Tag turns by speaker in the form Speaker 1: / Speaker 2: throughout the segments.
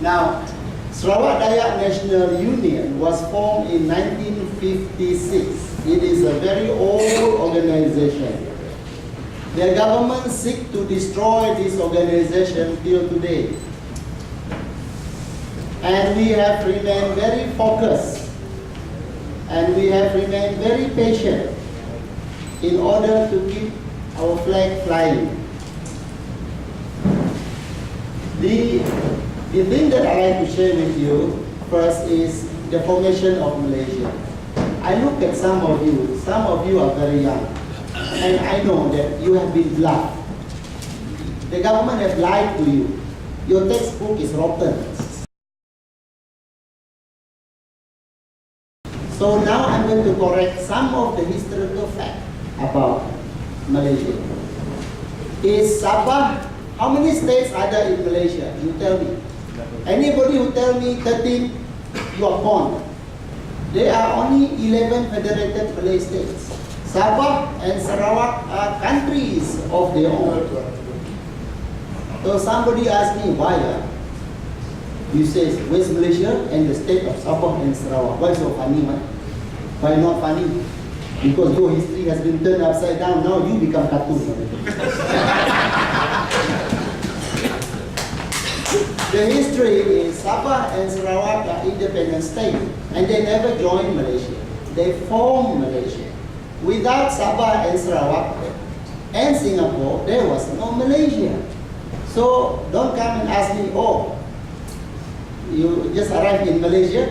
Speaker 1: Now, Sarawak Dayak National Union was formed in 1956. It is a very old organization. The government seeks to destroy this organization till today. And we have remained very focused and we have remained very patient in order to keep our flag flying. The thing that I like to share with you first is the formation of Malaysia. I look at some of you are very young, and I know that you have been bluffed. The government has lied to you. Your textbook is rotten. So now I'm going to correct some of the historical facts about Malaysia. Is Sabah, how many states are there in Malaysia? You tell me. Anybody who tell me 13, you are born. There are only 11 federated Malay states. Sabah and Sarawak are countries of their own. So somebody asked me, why? You say West Malaysia and the state of Sabah and Sarawak. Why so funny, man? Why not funny? Because your history has been turned upside down. Now you become cartoon. The history is Sabah and Sarawak are independent states, and they never joined Malaysia. They formed Malaysia. Without Sabah and Sarawak and Singapore, there was no Malaysia. So don't come and ask me, oh, you just arrived in Malaysia.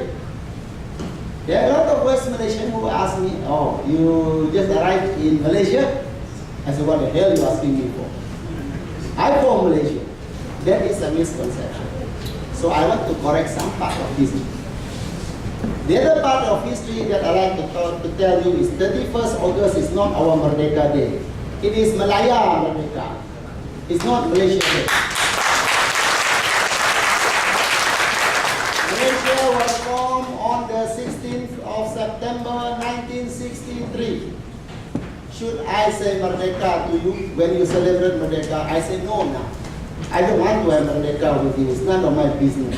Speaker 1: There are a lot of West Malaysians who ask me, oh, you just arrived in Malaysia? I said, what the hell are you asking me for? I formed Malaysia. That is a misconception. So I want to correct some part of history. The other part of history that I like to tell you is 31st August is not our Merdeka Day. It is Malaya Merdeka. It's not Malaysia Day. Malaysia was formed on the 16th of September 1963. Should I say Merdeka to you when you celebrate Merdeka? I say no now. I don't want to have Merdeka with you. It's none of my business.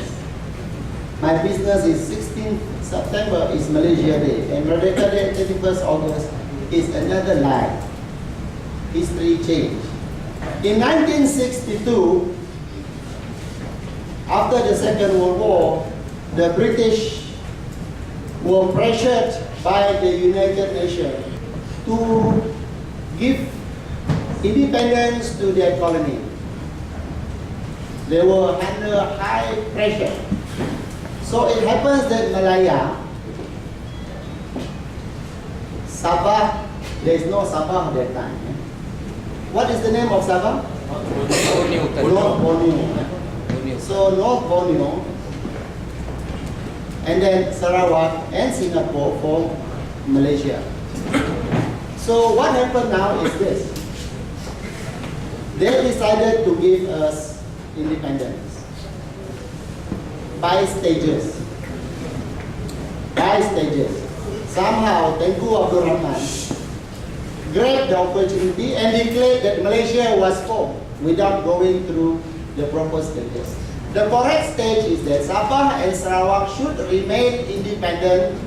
Speaker 1: My business is 16th September is Malaysia Day, and Merdeka Day, 31st August, is another lie. History changed. In 1962, after the Second World War, the British were pressured by the United Nations to give independence to their colony. They were under high pressure. So it happens that Malaya, Sabah, there is no Sabah at that time. What is the name of Sabah? North Borneo. So North Borneo, and then Sarawak and Singapore for Malaysia. So what happened now is this. They decided to give us independence by stages. By stages. Somehow Tengku Abdul Rahman grabbed the opportunity and declared that Malaysia was formed without going through the proper stages. The correct stage is that Sabah and Sarawak should remain independent,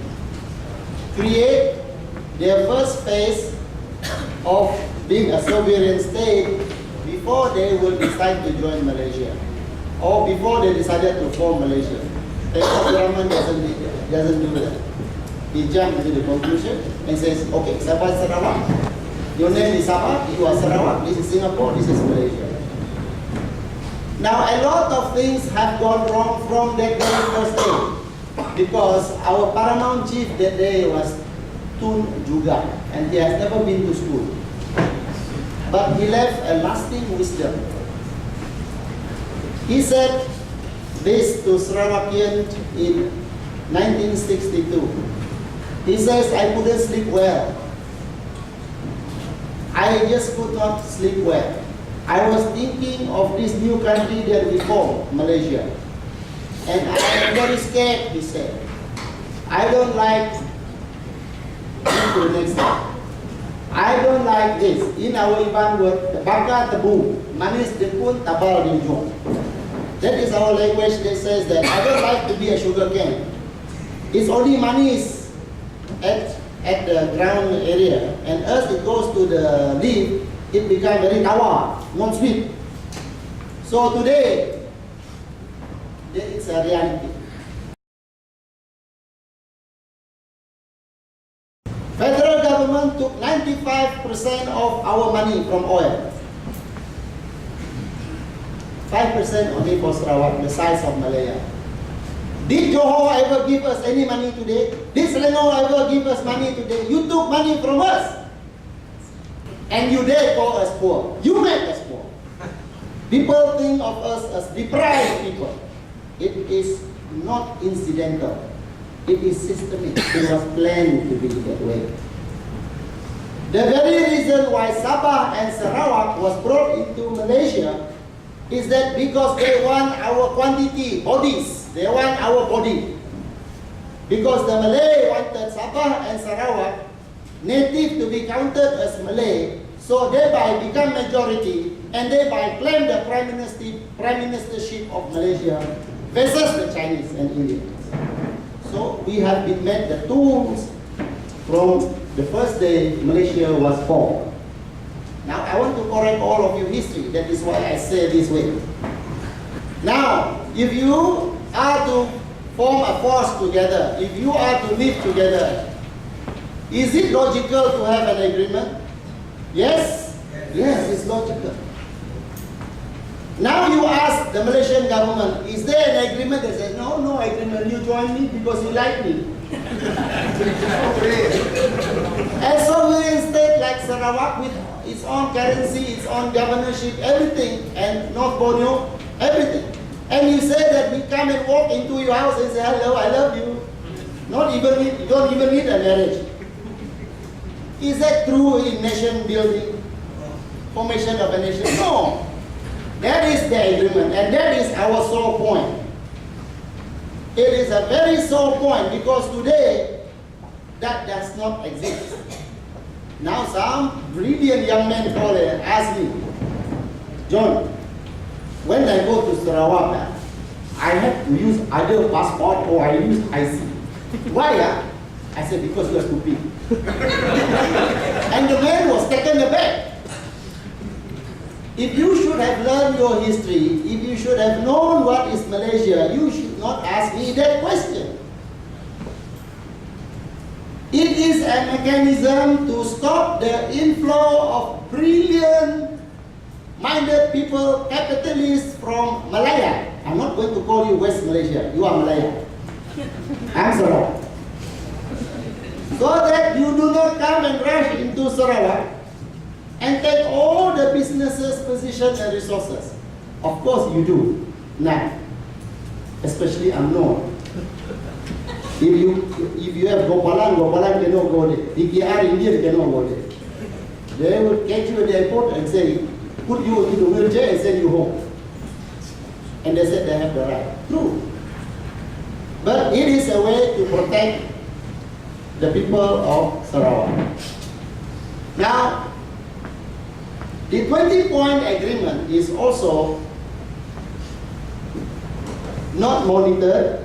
Speaker 1: create their first phase of being a sovereign state before they will decide to join Malaysia, or before they decided to form Malaysia. The government doesn't do that. He jumped to the conclusion and says, okay, Sabah, Sarawak, your name is Sabah, you are Sarawak, this is Singapore, this is Malaysia. Now a lot of things have gone wrong from that very first day, because our paramount chief that day was Tun Juga, and he has never been to school. But he left a lasting wisdom. He said this to Sarawakian in 1962. He says, I couldn't sleep well. I just could not sleep well. I was thinking of this new country that we formed, Malaysia. And I am very scared, he said. I don't like, to the next step. I don't like this. In our Iban word, baka tabu, manis dekun tabal di ujung. That is our language that says that I don't like to be a sugar cane. It's only money is at the ground area, and as it goes to the leaf, it becomes very tawar, non-sweet. So today, it's a reality. Federal government took 95% of our money from oil. 5% only for Sarawak, the size of Malaya. Did Johor ever give us any money today? Did Selangor ever give us money today? You took money from us. And you dare call us poor. You made us poor. People think of us as deprived people. It is not incidental. It is systemic. It was planned to be that way. The very reason why Sabah and Sarawak was brought into Malaysia is that because they want our quantity, bodies. They want our body. Because the Malay wanted Sabah and Sarawak native to be counted as Malay, so thereby become majority and thereby claim the prime ministership of Malaysia versus the Chinese and Indians. So we have been made the tools from the first day Malaysia was formed. Now I want to correct all of your history. That is why I say this way. Now, if you are to form a force together, if you are to live together, is it logical to have an agreement? Yes? Yes, it's logical. Now you ask the Malaysian government, is there an agreement? They say, no, no agreement. You join me because you like me. A sovereign state like Sarawak with its own currency, its own governorship, everything, and North Borneo, everything. And you say that we come and walk into your house and say, hello, I love you. You don't even need a marriage. Is that true in nation building? Formation of a nation? No. That is the agreement, and that is our sore point. It is a very sore point because today, that does not exist. Now some brilliant young men call and ask me, John, when I go to Sarawak, I have to use either passport or I use IC. Why? I said, because you are stupid. And the man was taken aback. If you should have learned your history, if you should have known what is Malaysia, you should not ask me that question. It is a mechanism to stop the inflow of brilliant-minded people, capitalists from Malaya. I'm not going to call you West Malaysia. You are Malaya. I'm Sarawak. So that you do not come and rush into Sarawak and take all the businesses, positions, and resources. Of course you do. Now, especially UMNO. If you have Gopalan cannot go there. If you are Indian, cannot go there. They will catch you at the airport and say, put you into the wheelchair and send you home. And they said they have the right. True. But it is a way to protect the people of Sarawak. Now, the 20-point agreement is also not monitored.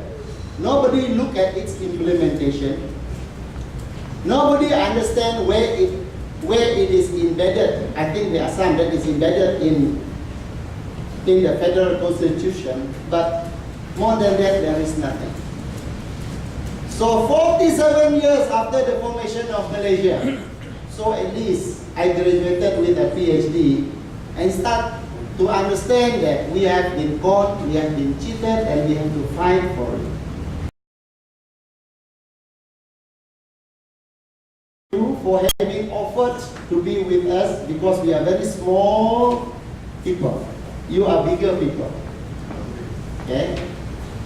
Speaker 1: Nobody look at its implementation. Nobody understand where it is embedded. I think there are some that is embedded in the federal constitution, but more than that, there is nothing. So 47 years after the formation of Malaysia, so at least I graduated with a PhD and start to understand that we have been caught, we have been cheated, and we have to fight for it. For having offered to be with us because we are very small people. You are bigger people. Okay?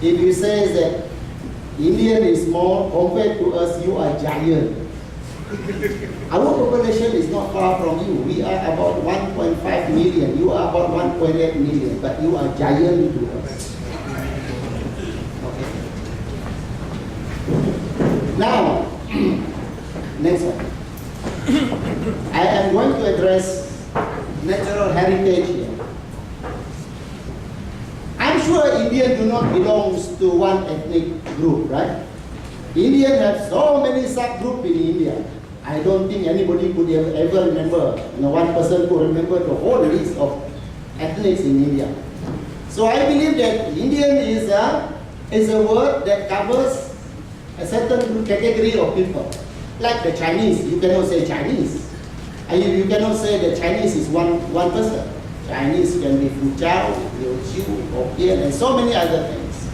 Speaker 1: If you say that Indian is small compared to us, you are giant. Our population is not far from you. We are about 1.5 million. You are about 1.8 million, but you are giant to us. Okay. Now, next one. I am going to address natural heritage here. I'm sure Indian do not belong to one ethnic group, right? Indian have so many subgroups in India. I don't think anybody could ever remember, one person could remember the whole list of ethnics in India. So I believe that Indian is a word that covers a certain category of people. Like the Chinese, you cannot say Chinese. You cannot say that Chinese is one person. Chinese can be Fuzhou, Teochew, Hokkien, and so many other things.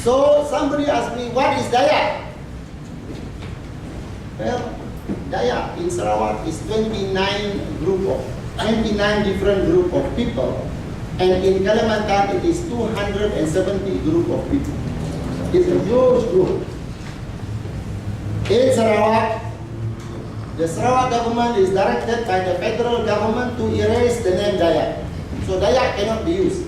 Speaker 1: So somebody asked me, what is Dayak? Well, Dayak in Sarawak is 29 different group of people, and in Kalimantan it is 270 group of people. It's a huge group. In Sarawak, the Sarawak government is directed by the federal government to erase the name Dayak. So Dayak cannot be used.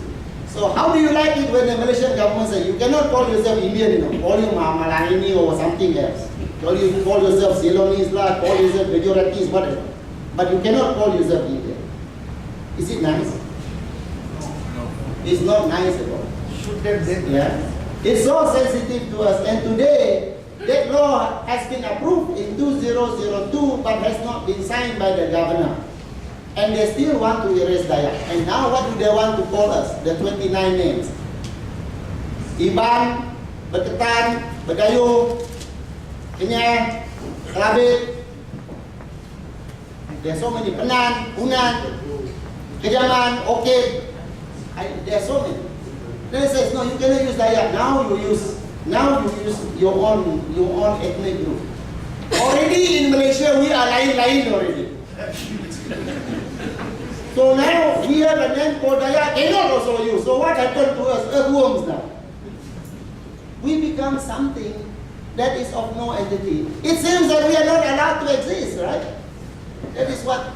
Speaker 1: So how do you like it when the Malaysian government says you cannot call yourself Indian, call you Malangini or something else. Call yourself Ceylonese, call yourself Gujarati's, whatever. But you cannot call yourself Indian. Is it nice?
Speaker 2: No.
Speaker 1: It's not nice at all. Yeah. It's so sensitive to us, and today that law has been approved in 2002 but has not been signed by the governor. And they still want to erase Dayak. And now what do they want to call us? The 29 names. Iban, Beketan, Bedayu, Kenyang, Kelabit. There are so many. Penan, Unan, Kejaman, Orchid. There are so many. Then it says, no, you cannot use Dayak. Now you use your own ethnic group. Already in Malaysia we are lain already. So now we have a name called Dayak, cannot also use. So what happened to us earthworms now? We become something that is of no entity. It seems that we are not allowed to exist, right? That is what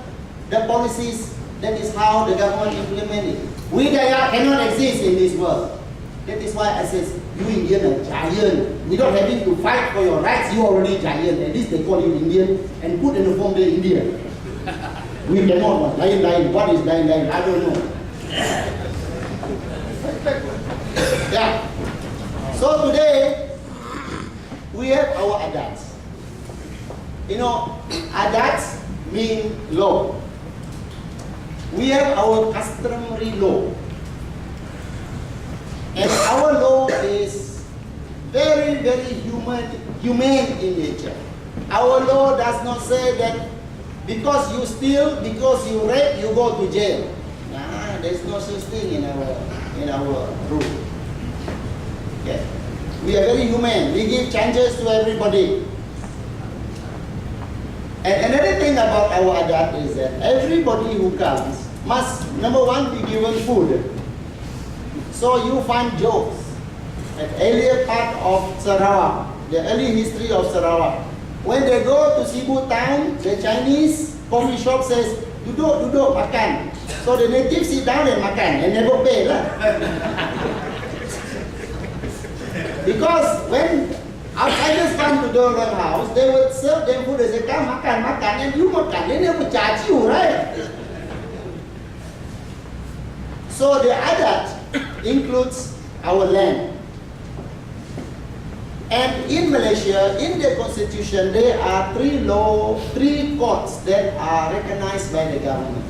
Speaker 1: the policies, that is how the government implemented it. We Dayak cannot exist in this world. That is why I said, you Indian are giant. Without having to fight for your rights, you are already giant. At least they call you Indian and put in the form they Indian. We cannot. Lain. What is lain? I don't know. Yeah. So today, we have our adats. Adats mean law. We have our customary law. And our law is very, very humane in nature. Our law does not say that because you steal, because you rape, you go to jail. Nah, there's no such thing in our rule. Okay. We are very humane. We give chances to everybody. And another thing about our adat is that everybody who comes must, number one, be given food. So you find jokes. At earlier part of Sarawak, the early history of Sarawak, when they go to Cebu town, the Chinese coffee shop says, duduk, makan. So the natives sit down and makan and never pay. Because when outsiders come to their house, they would serve them food. They say, come makan, and you makan. They never charge you, right? So the adat includes our land. And in Malaysia, in the constitution, there are three courts that are recognized by the government.